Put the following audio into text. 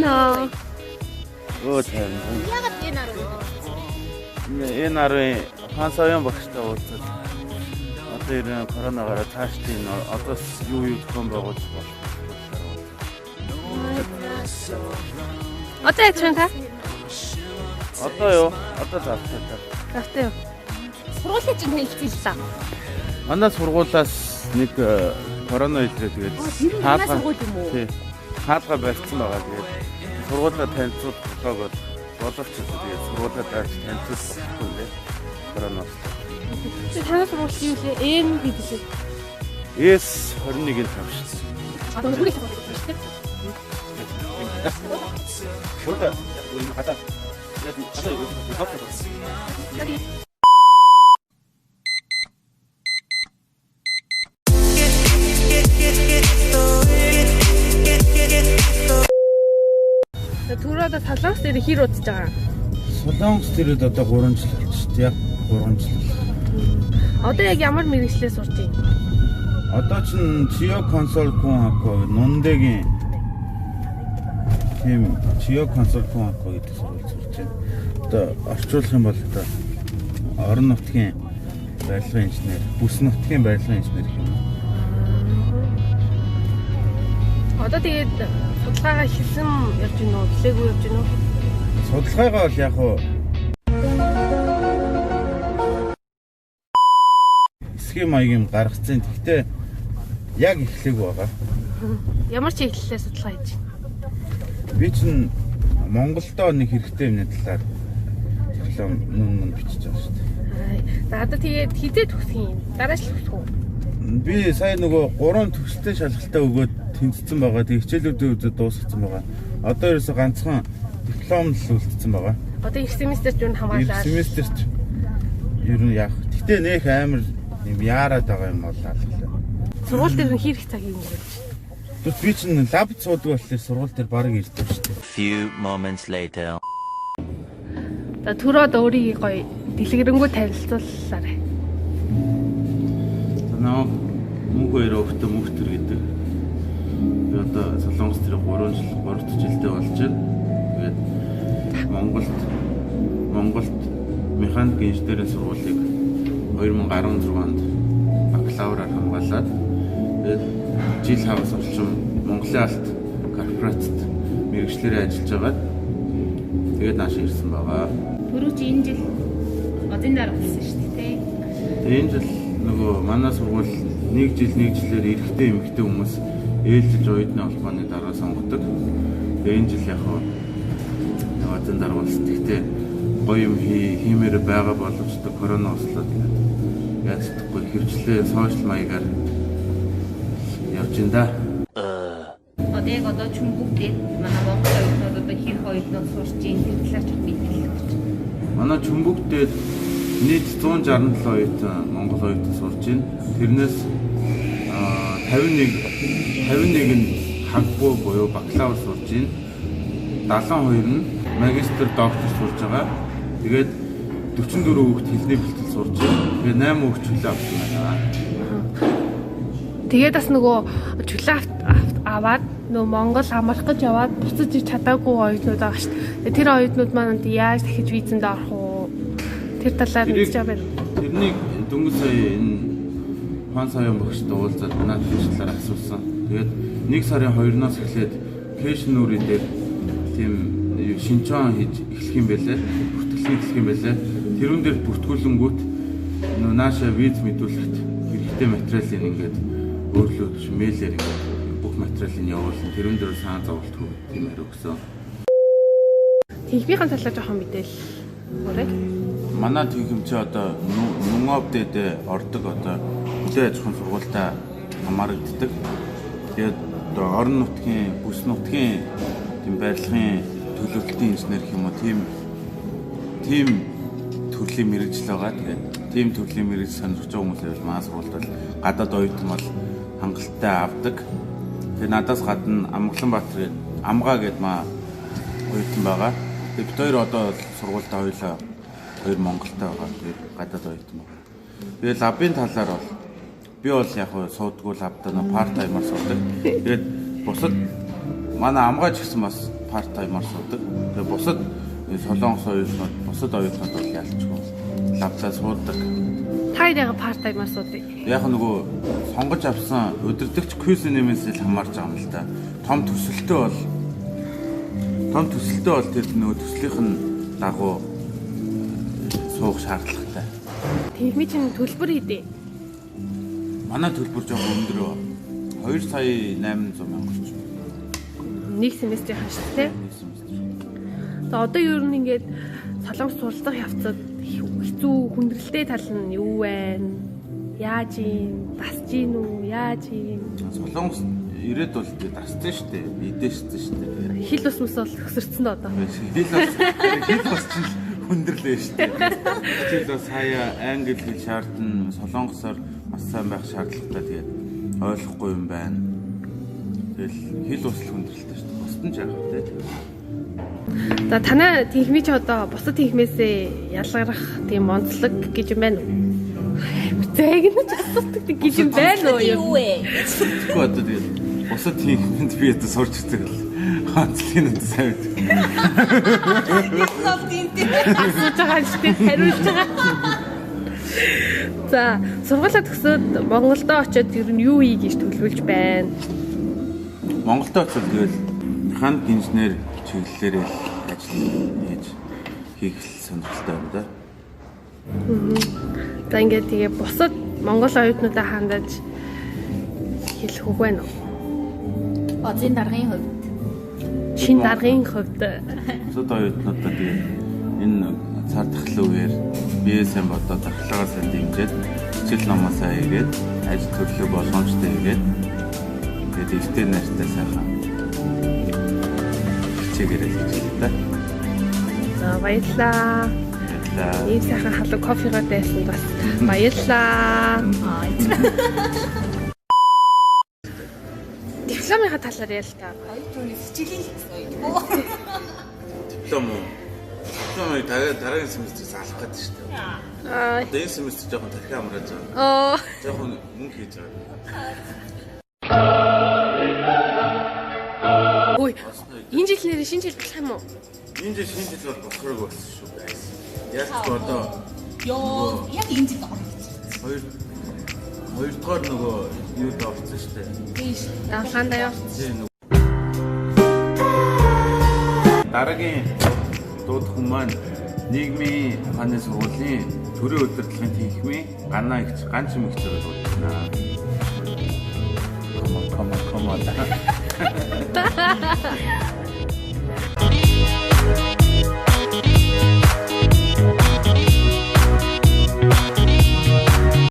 байна. Өө тань. Яагаад энэ наруу? Энэ нарын хаан саяхан багштай уулзаад одоо ирэн коронавигаар цаашдын одоо юу зохион байгуулж болох. Одоо яах вэ та? Одоо юу? Одоо завтай. Завтай юу? Сургуулийн чинь танилцууллаа. Манай сургуулаас нэг корона илрээ тэгээд сургууль юм уу? Тий. Хаалга барьсан байгаа тэгээд сургуулаа танилцуулах бол боловч тэгээд сургуулаа даач танилцуулахгүй нэ. Коронавирус. Танай сургууль юу лээ? Эм гэдэг. S21-ийн тав шүү. Одоо хүрэх сургууль шүү дээ. Шурда үн хата. Түрээд Солонгос дээр хэр удаж байгаа? Солонгос дээрээ одоо 3 жил болчихсон тийм 3 жил. Одоо яг ямар мэргэжлээ сурч байна? Одоо ч Чио консол хүн хакко нундэгийн тийм Чио консол хүн хакко гэдэг сургууль сурч байна. Одоо орчуулах юм бол одоо орон нутгийн барилгын инженер, бүс нутгийн барилгын инженер гэх юм. Одоо тэгээд судалгаагаа хийсэн явж гин үү? Хэлээгүй явж гин үү? Судалгаагаа бол яг хуу схем маягийн гаргацсан. Гэхдээ яг эхлэегүй байгаа. Ямар ч хэллээ судалгаа хийж байна. Би чинь Монголдоо нэг хэрэгтэй юмны талаар диплом нүн бичиж байгаа шүү дээ. За одоо тэгээд хизээ төгсөх юм? Дараач л төгсөх үү? Би сая нөгөө 3 төгсөлтөй шалгалтаа өгөөд тэнцсэн байгаа. Тэг хичээлүүдийн үзэж дуусгасан байгаа. Одоо ерөөсө ганцхан диплом л үлдсэн байгаа. Одоо их семестрт юу хамгаалаад? Их семестрт ер нь яах. Гэтэ нэх амар юм яарад байгаа юм болоо. Сургууль дээр нь хийх цаг юм гэж. Тэгвэл би чинь лаб суудаг болохоор сургууль дээр баг ирдэг шүү дээ. Few moments later. За түрээд өөрийг гоё дэлгэрэнгүй танилцууллаарай. Наа мөнхөө өрөөхтө мөнхтөр гэдэг. Би одоо Солонгос дээр 3 жилдээ болж байна. Тэгээд Монголд механик инженерийн сургуулийг 2016 онд бакалавраар хамгаалаад тэгээд жил хагас орчим Монголын алт корпорацид мэргэжлэрээ ажиллаж байгаа. Тэгээд нааш ирсэн байгаа. Түрүүч энэ жил одын дараа болсон шүү дээ. Тэгээд энэ жил нөгөө манай сургууль нэг жилээр эрэгтэй эмэгтэй хүмүүс ээлжиж оюутны холбооны дараа сонгодог. Тэгээд энэ жил яг нэг одын дараа болсон. Гэхдээ гоё юм хиймээр байгаа боловч корона ослоод яг сэтгэхгүй хөвчлээ сошиал маягаар явж ин да. Одоо чүмбүгдээ манай Монгол оюутнууд одоо хэр оюутнууд сурч ийн тэр талаар ч мэдээлэл өгч. Манай чүмбүгдээ нийт 167 оюутан Монгол оюутан сурч ийн. Тэрнээс 51 нь хагбуу буюу бакалавр сурч ийн. 72 нь магистр, доктор сурж байгаа. Тэгээд 44 хүүхд хэлний бэлтгэл сурж байна. Тэгээд 8 хүүхд чөлөө авсан байна. Тэгээд бас нөгөө чөлөө аваад нөгөө Монгол амрах гэж яваад буцаж иж чадаагүй оюутнууд байгаа шүү дээ. Тэр оюутнууд маань яаж дахиж визэнд орох уу? Тэр талаар мэдж байгаа байна. Тэрнийг дөнгөж сая энэ хаан саяхан багштай уулзаад надад хэлчлээр асуусан. Тэгээд 1 сарын 2-наас эхлээд кэш нүрийн дээр тийм шинчон хийж эхлэх юм байлээ. Бүртгэлэн эхлэх юм байлээ. Тэрүүн дээр бүртгүүлэнгүүт нөө нааша виз мэдүүлэхэд хэрэгтэй материалын ингээд өөрлөө мэйлээр ингээд бүх материалыг явуулсан. Тэрүүн дээр саан зовлт хөө тийм хариу өгсөн. Техникийн талаар жоохон мэдээлэл өгөөрэй. Манай техникч одоо Нүнгавдэд ордог одоо хүлээ аж ахуйн сургуультай хамаарагддаг. Тэгээд одоо орон нутгийн, бүс нутгийн тийм барилгын төлөвлөлтийн инженер гэх юм уу тийм төрлийн мэргэжил байгаа. Тэгээд тийм төрлийн мэргэжил сонирхож байгаа хүмүүс байвал манай сургуульд бол гадаад оюутан бол хангалттай авдаг. Тэгээд надаас гадна Амгланбаатар гээд Амгаа гээд маа оюутан байгаа. Тэгээд бид хоёр одоо сургуультай хоёулаа хоёр Монголтой байгаа. Тэгээд гадаад оюутан байгаа. Тэгээд лабын талаар бол би бол яг суудгүй лабдаа парт таймаар суудаг. Тэгээд бусад манай Амгаа ч гэсэн бас part timer суудаг. Тэгээ бусад солонгос оюутнууд, бусад оюутнууд бол ялчгүй лавтаа суудаг. Та яг part timer суудаг. Яг нөгөө сонгож авсан өдөртөгч quiz нэмээс л хамаарч байгаа юм л да. Том төсөлтөө бол тэр нөгөө төслийнх нь дагуу суух шаардлагатай. Техми чинь төлбөр хийдэ. Манай төлбөр жоох өндөр. 2 сая 800 мянга ч. Нэг семестрийн хаш тий. За одоо ер нь ингээд солонгос суралцах явцад хэцүү хүндрэлтэй тал нь юу вэ? Яаж юм? Дасж гин үү? Яаж юм? Солонгос ирээд бол дассан шүү дээ. Идээшсэн шүү дээ. Хил ус мус бол хөсөрцөн доо одоо. Хил бас чинь хүндрэлээ шүү дээ. Хичээл бас хаяа англи хэл шаардна, солонгосоор маш сайн байх шаардлагатай тэгээд ойлгохгүй юм байна. Тэгэл хэл ус хүндрэлтэй шүү дээ. Бусдын ч яах вэ? За танай техми ч одоо бусад техмээсээ ялгарах тийм онцлог гэж юм байна уу? Зэгнэж асуудаг гэж юм байна уу? Юу вэ? Тэгэхгүй одоо тэгээд бусад техмэнд би одоо сурч үздэг л онцлог нь сайн байдаг. Асууж байгаа шүү дээ. Хариулж байгаа. За сургуулаа төгсөөд Монголдо очиод ер нь юу хий гэж төлөвлөж байна? Монголдо очиод тэгэл механик инженер чиглэлээр ажил хийх сонирхолтой байна да. За ингээд тэгээ бусад Монгол оюутнуудаа хандаж хэлэх үг байна уу? Одын даргын хувьд Шинэ даргын хувьд Бусад оюутнуудаа тэгээ энэ цар тахлын үеэр биесэм бодоод тахлагаа сайн дэмжиж хичээл номоо сайн хийгээд ажил төрлөө болгоомжтой хийгээд тэгээд ихтэй найртай сайхан хичээгээрээ хийж байгаа да. за баярлаа. Ийм сайхан халуун кофегоо дайсан бас баярлаа. Дипломынхаа талаар ял та. оюутны хичээлийн Диплом уу? Дипломыг дараагийн семестрээс алах гэдэг шүү дээ. Одоо энэ семестр жоохон тархи амраад байгаа. Оо Жоохон мөнгө хийж байгаа. ой энэ жил нэр шинэ жил болох юм уу? Энэ жил шинэ жил бол бохрог болсон шүү дээ. Яг ч одоо ёо яг энэ жил хоёрдугаар нөгөө юу давсан шүү дээ. тийш Давхаандаа яа. Дараагийн дуудах хүн маань нийгмийн ухааны сургуулийн төрийн удирдлагын техникийн ганаа ихч ганцхан их зэрэг дуудана. Come on.